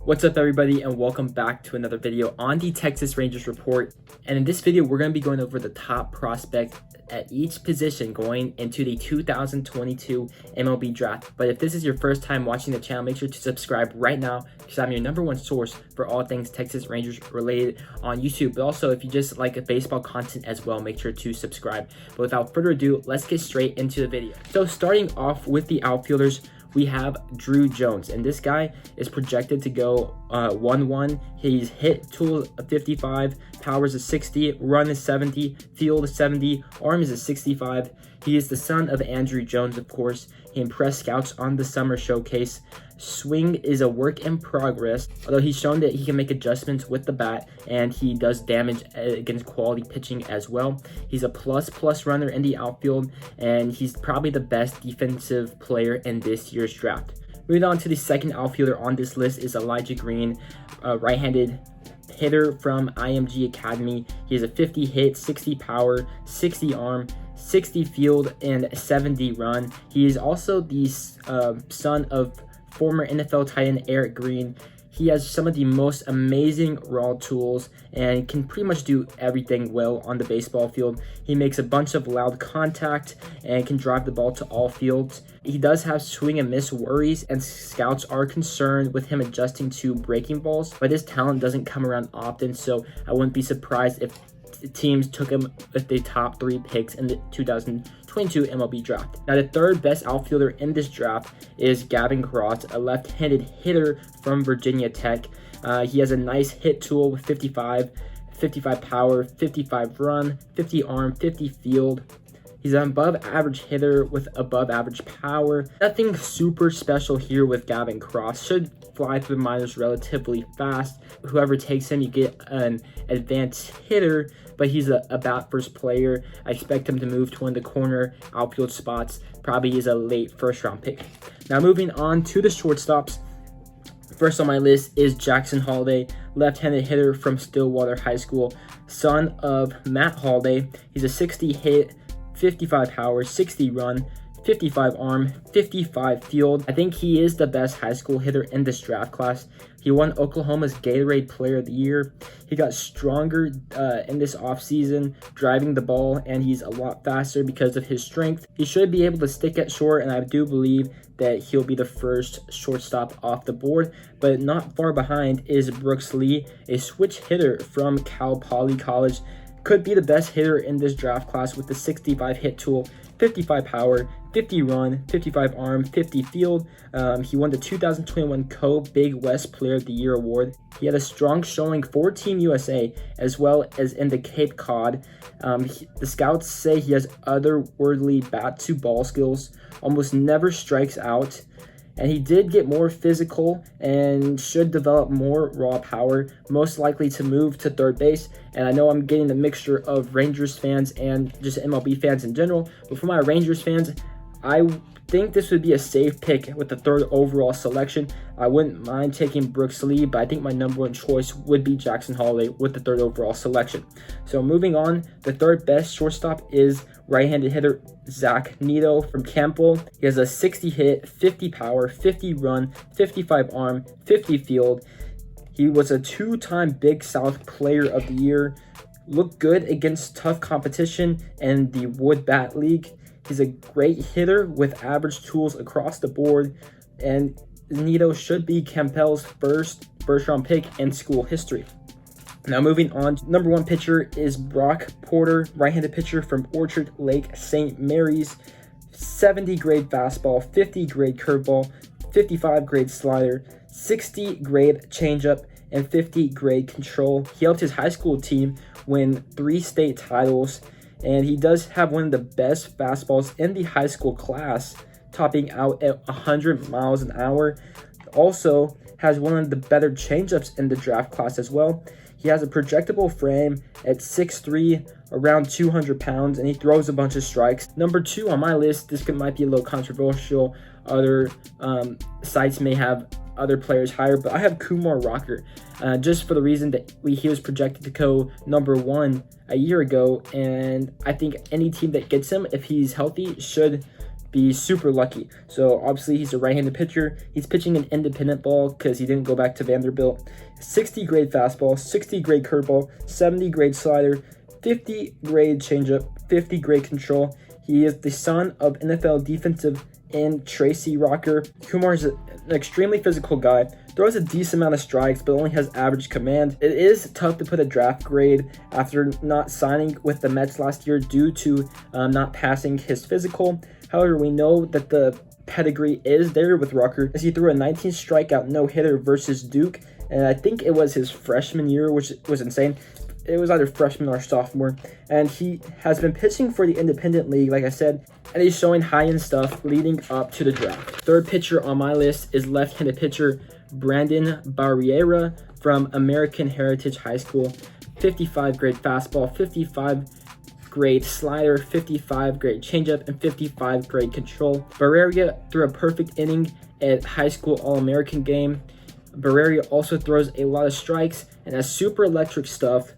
What's up everybody, and welcome back to another video on the Texas Rangers report. And in this video we're going to be going over the top prospect at each position going into the 2022 MLB Draft. But if this is your first time watching the channel, make sure to subscribe right now because I'm your #1 source for all things Texas Rangers related on YouTube. But also if you just like baseball content as well, make sure to subscribe. But without further ado, let's get straight into the video. So starting off with the outfielders, we have Druw Jones, and this guy is projected to go 1-1. He's hit tool of 55, power is a 60, run is 70, field is 70, arm is a 65. He is the son of Druw Jones, of course. He impressed scouts on the summer showcase. Swing is a work in progress, although he's shown that he can make adjustments with the bat and he does damage against quality pitching as well. He's a plus runner in the outfield, and he's probably the best defensive player in this year's draft. Moving on to the second outfielder on this list is Greene, a right-handed hitter from IMG Academy. He has a 50 hit, 60 power, 60 arm, 60 field, and 70 run. He is also the son of former NFL tight end Greene. He has some of the most amazing raw tools and can pretty much do everything well on the baseball field. He makes a bunch of loud contact and can drive the ball to all fields. He does have swing and miss worries, and scouts are concerned with him adjusting to breaking balls, but his talent doesn't come around often, so I wouldn't be surprised if teams took him with the top 3 picks in the 2022 MLB Draft. Now, the third best outfielder in this draft is Gavin Cross, a left-handed hitter from Virginia Tech. He has a nice hit tool with 55 power, 55 run, 50 arm, 50 field. He's an above average hitter with above average power. Nothing super special here with Gavin Cross. Should fly through the minors relatively fast. Whoever takes him, you get an advanced hitter, but he's a bat first player. I expect him to move to one of the corner outfield spots. Probably is a late first round pick. Now moving on to the shortstops. First on my list is Jackson Holliday, left-handed hitter from Stillwater High School, son of Matt Holliday. He's a 60 hit, 55 power, 60 run, 55 arm, 55 field. I think he is the best high school hitter in this draft class. He won Oklahoma's Gatorade Player of the Year. He got stronger in this offseason, driving the ball, and he's a lot faster because of his strength. He should be able to stick at short, and I do believe that he'll be the first shortstop off the board. But not far behind is Brooks Lee, a switch hitter from Cal Poly College. Could be the best hitter in this draft class with the 65 hit tool, 55 power, 50 run, 55 arm, 50 field. He won the 2021 Big West Player of the Year award. He had a strong showing for Team USA as well as in the Cape Cod. The scouts say he has otherworldly bat to ball skills, almost never strikes out. And he did get more physical and should develop more raw power, most likely to move to third base. And I know I'm getting a mixture of Rangers fans and just MLB fans in general, but for my Rangers fans, I think this would be a safe pick with the 3rd overall selection. I wouldn't mind taking Brooks Lee, but I think my #1 choice would be Jackson Holliday with the 3rd overall selection. So moving on, the 3rd best shortstop is right-handed hitter Zach Neto from Campbell. He has a 60 hit, 50 power, 50 run, 55 arm, 50 field. He was a 2-time Big South Player of the Year. Looked good against tough competition in the Wood Bat League. He's a great hitter with average tools across the board, and Neto should be Campbell's first round pick in school history. Now moving on, #1 pitcher is Brock Porter, right-handed pitcher from Orchard Lake St. Mary's. 70 grade fastball, 50 grade curveball, 55 grade slider, 60 grade changeup, and 50 grade control. He helped his high school team win 3 state titles, and he does have one of the best fastballs in the high school class, topping out at 100 miles an hour. Also has one of the better changeups in the draft class as well. He has a projectable frame at 6'3", around 200 pounds, and he throws a bunch of strikes. #2 on my list, this might be a little controversial. Other sites may have other players higher, but I have Kumar Rocker, just for the reason that he was projected to go #1 a year ago, and I think any team that gets him, if he's healthy, should be super lucky. So obviously he's a right-handed pitcher. He's pitching an independent ball because he didn't go back to Vanderbilt. 60 grade fastball, 60 grade curveball, 70 grade slider, 50 grade changeup, 50 grade control. He is the son of NFL defensive end Tracy Rocker. Kumar is an extremely physical guy, throws a decent amount of strikes, but only has average command. It is tough to put a draft grade after not signing with the Mets last year due to not passing his physical. However, we know that the pedigree is there with Rocker, as he threw a 19 strikeout no-hitter versus Duke, and I think it was his freshman year, which was insane. It was either freshman or sophomore, and he has been pitching for the independent league, like I said, and he's showing high-end stuff leading up to the draft. Third pitcher on my list is left-handed pitcher Brandon Barriera from American Heritage High School. 55 grade fastball, 55 grade slider, 55 grade changeup, and 55 grade control. Barriera threw a perfect inning at high school All-American game. Barriera also throws a lot of strikes and has super electric stuff.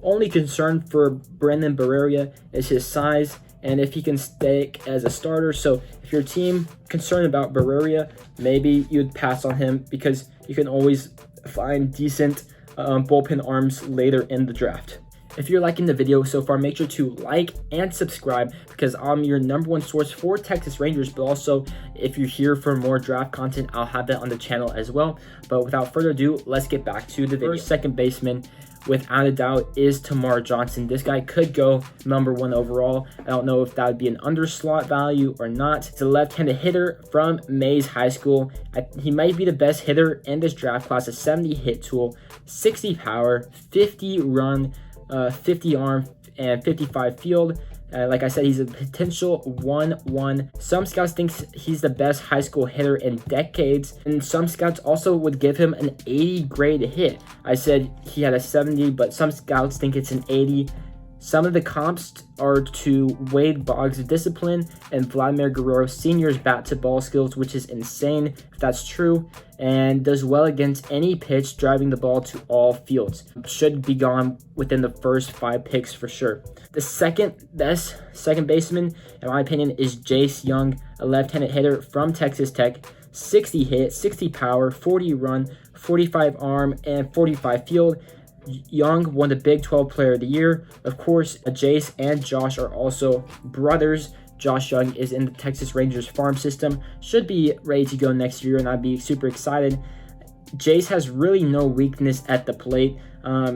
Only concern for Brandon Barriera is his size and if he can stick as a starter. So if your team concerned about Barriera, maybe you'd pass on him because you can always find decent bullpen arms later in the draft. If you're liking the video so far, make sure to like and subscribe because I'm your #1 source for Texas Rangers, but also if you're here for more draft content, I'll have that on the channel as well. But without further ado, let's get back to the video. First second baseman, without a doubt, is Termarr Johnson. This guy could go #1 overall. I don't know if that would be an underslot value or not. He's a left-handed hitter from Mays High School. He might be the best hitter in this draft class. A 70 hit tool, 60 power, 50 run, 50 arm, and 55 field. Like I said, he's a potential 1-1. Some scouts think he's the best high school hitter in decades, and some scouts also would give him an 80 grade hit. I said he had a 70, but some scouts think it's an 80. Some of the comps are to Wade Boggs' discipline and Vladimir Guerrero Sr.'s bat-to-ball skills, which is insane if that's true, and does well against any pitch driving the ball to all fields. Should be gone within the first 5 picks for sure. The second best second baseman, in my opinion, is Jace Young, a left-handed hitter from Texas Tech. 60 hit, 60 power, 40 run, 45 arm, and 45 field. Young won the Big 12 Player of the Year. Of course, Jace and Josh are also brothers. Josh Young is in the Texas Rangers farm system. Should be ready to go next year, and I'd be super excited. Jace has really no weakness at the plate.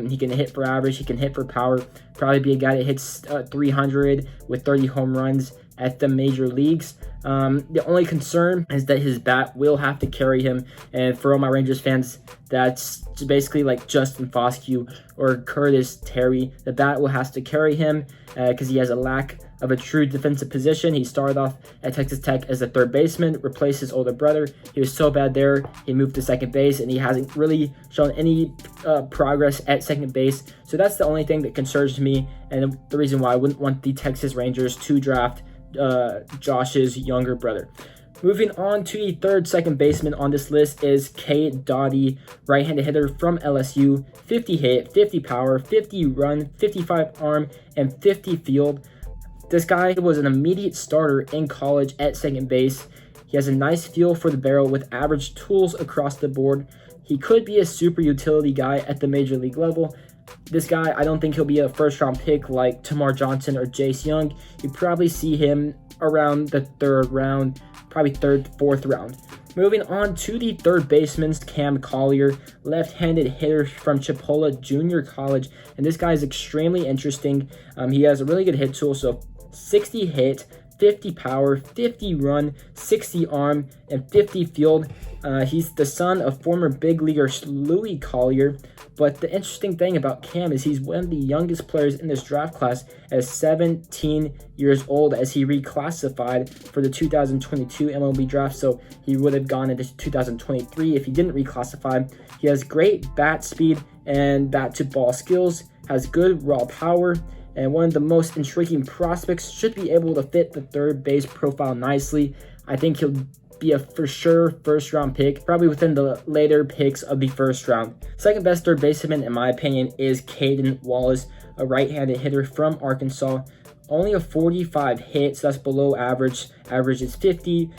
He can hit for average. He can hit for power. Probably be a guy that hits 300 with 30 home runs at the major leagues. The only concern is that his bat will have to carry him, and for all my Rangers fans, that's basically like Justin Foscue or Curtis Terry. The bat will have to carry him because he has a lack of a true defensive position. He started off at Texas Tech as a third baseman, replaced his older brother. He was so bad there, he moved to second base, and he hasn't really shown any progress at second base. So that's the only thing that concerns me, and the reason why I wouldn't want the Texas Rangers to draft Josh's younger brother. Moving on to the third second baseman on this list is Cade Doughty, right-handed hitter from LSU. 50 hit, 50 power, 50 run, 55 arm, and 50 field. This guy was an immediate starter in college at second base. He has a nice feel for the barrel with average tools across the board. He could be a super utility guy at the major league level. This guy, I don't think he'll be a first-round pick like Termarr Johnson or Jace Young. You probably see him around the 3rd round, probably 3rd, 4th round. Moving on to the third baseman, Cam Collier, left-handed hitter from Chipola Junior College. And this guy is extremely interesting. He has a really good hit tool, so 60 hit, 50 power, 50 run, 60 arm, and 50 field. He's the son of former big leaguer Louis Collier. But the interesting thing about Cam is he's one of the youngest players in this draft class at 17 years old, as he reclassified for the 2022 MLB Draft. So he would have gone into 2023 if he didn't reclassify. He has great bat speed and bat-to-ball skills, has good raw power, and one of the most intriguing prospects. Should be able to fit the third base profile nicely. I think he'll be a for sure first-round pick, probably within the later picks of the first round. Second best third baseman, in my opinion, is Caden Wallace, a right-handed hitter from Arkansas. only a 45 hit, so that's below average. Average is 50,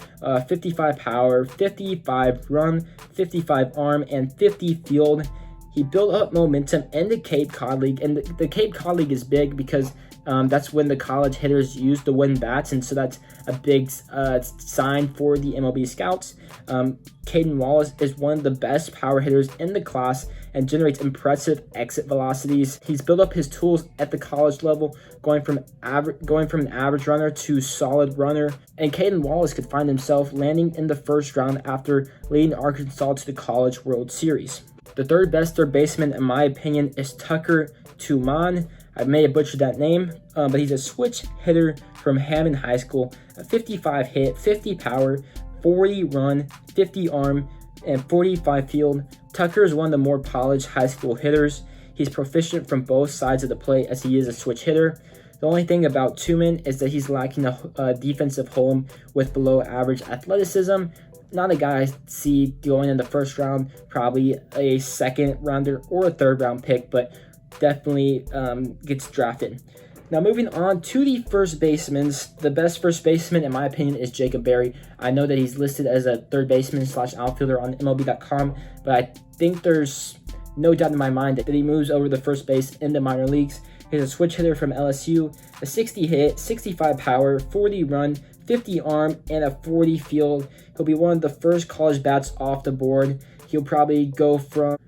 55 power, 55 run, 55 arm, and 50 field. He built up momentum in the Cape Cod League, and the Cape Cod League is big because that's when the college hitters use the wooden bats, and so that's a big sign for the MLB scouts. Caden Wallace is one of the best power hitters in the class and generates impressive exit velocities. He's built up his tools at the college level, going from an average runner to solid runner. And Caden Wallace could find himself landing in the first round after leading Arkansas to the College World Series. The third best third baseman, in my opinion, is Tucker Tuman. I may have butchered that name, but he's a switch hitter from Hammond High School. A 55 hit, 50 power, 40 run, 50 arm, and 45 field. Tucker is one of the more polished high school hitters. He's proficient from both sides of the plate as he is a switch hitter. The only thing about Tuman is that he's lacking a defensive home with below average athleticism. Not a guy I see going in the first round, probably a second rounder or a third round pick, but definitely gets drafted. Now moving on to the first basemen. The best first baseman, in my opinion, is Jacob Berry. I know that he's listed as a third baseman / outfielder on MLB.com, but I think there's no doubt in my mind that he moves over the first base in the minor leagues. He's a switch hitter from LSU, a 60 hit, 65 power, 40 run, 50 arm, and a 40 field. He'll be one of the first college bats off the board. He'll probably go from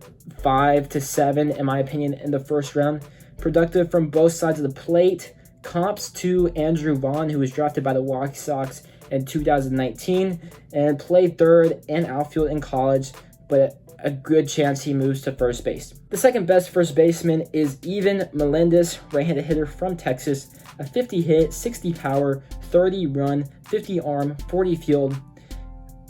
5 to 7, in my opinion, in the first round. Productive from both sides of the plate. Comps to Andrew Vaughn, who was drafted by the White Sox in 2019 and played third and outfield in college, but a good chance he moves to first base. The second best first baseman is Evan Melendez, right-handed hitter from Texas. A 50 hit, 60 power, 30 run, 50 arm, 40 field.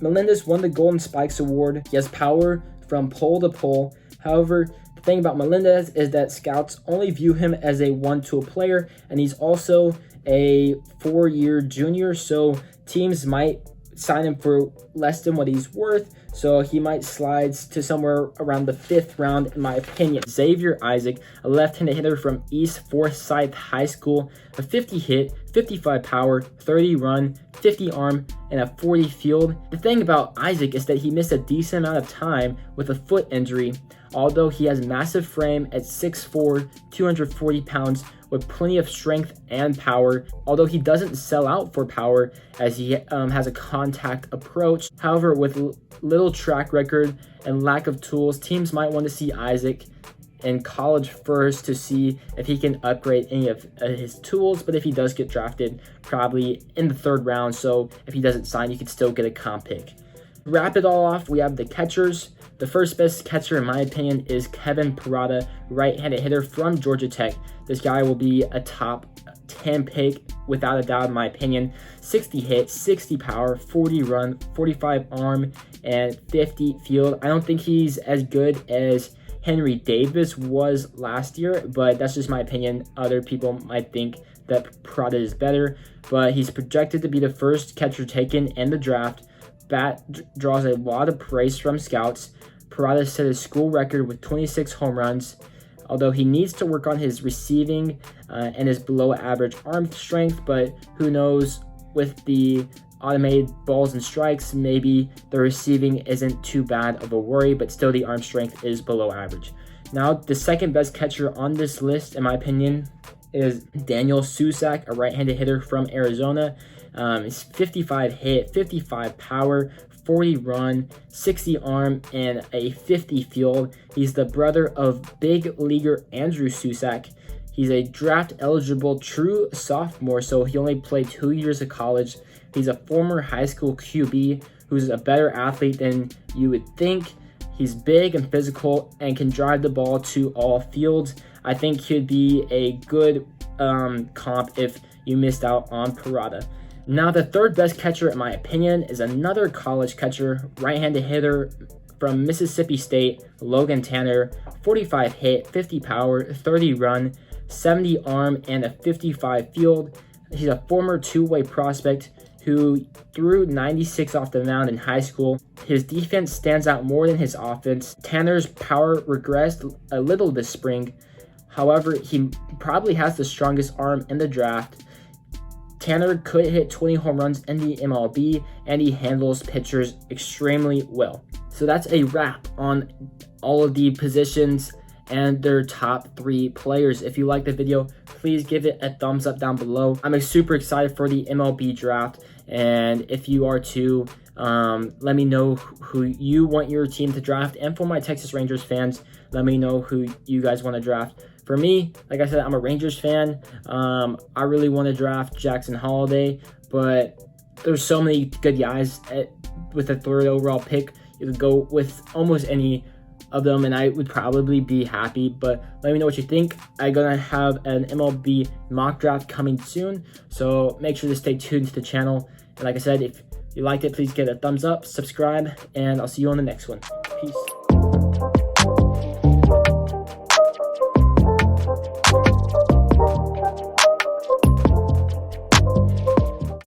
Melendez won the Golden Spikes Award. He has power from pole to pole. However, the thing about Melendez is that scouts only view him as a 1-tool player, and he's also a 4-year junior, so teams might sign him for less than what he's worth, so he might slide to somewhere around the 5th round, in my opinion. Xavier Isaac, a left-handed hitter from East Forsyth High School, a 50 hit, 55 power, 30 run, 50 arm, and a 40 field. The thing about Isaac is that he missed a decent amount of time with a foot injury, although he has massive frame at 6'4", 240 pounds, with plenty of strength and power, although he doesn't sell out for power as he has a contact approach. However, with little track record and lack of tools, teams might want to see Isaac in college first to see if he can upgrade any of his tools, but if he does get drafted, probably in the 3rd round, so if he doesn't sign, you could still get a comp pick. To wrap it all off, we have the catchers. The first best catcher, in my opinion, is Kevin Parada, right-handed hitter from Georgia Tech. This guy will be a top 10 pick, without a doubt, in my opinion. 60 hit, 60 power, 40 run, 45 arm, and 50 field. I don't think he's as good as Henry Davis was last year, but that's just my opinion. Other people might think that Parada is better, but he's projected to be the first catcher taken in the draft. Bat draws a lot of praise from scouts. Parada set his school record with 26 home runs, although he needs to work on his receiving and his below average arm strength, but who knows, with the automated balls and strikes, maybe the receiving isn't too bad of a worry, but still the arm strength is below average. Now, the second best catcher on this list, in my opinion, is Daniel Susac, a right-handed hitter from Arizona. He's 55 hit, 55 power, 40 run, 60 arm, and a 50 field. He's the brother of big leaguer Andrew Susac. He's a draft-eligible true sophomore, so he only played 2 years of college. He's a former high school QB who's a better athlete than you would think. He's big and physical and can drive the ball to all fields. I think he'd be a good comp if you missed out on Parada. Now, the third best catcher, in my opinion, is another college catcher, right-handed hitter from Mississippi State, Logan Tanner. 45 hit, 50 power, 30 run, 70 arm, and a 55 field. He's a former two-way prospect who threw 96 off the mound in high school. His defense stands out more than his offense. Tanner's power regressed a little this spring. However, he probably has the strongest arm in the draft. Tanner could hit 20 home runs in the MLB, and he handles pitchers extremely well. So that's a wrap on all of the positions and their top 3 players. If you like the video, please give it a thumbs up down below. I'm super excited for the MLB draft, and if you are too, let me know who you want your team to draft. And for my Texas Rangers fans, let me know who you guys want to draft. For me, like I said, I'm a Rangers fan. I really want to draft Jackson Holliday, but there's so many good guys with a 3rd overall pick. You could go with almost any of them, and I would probably be happy. But let me know what you think. I'm gonna have an MLB mock draft coming soon, so make sure to stay tuned to the channel. And like I said, if you liked it, please give it a thumbs up, subscribe, and I'll see you on the next one. Peace.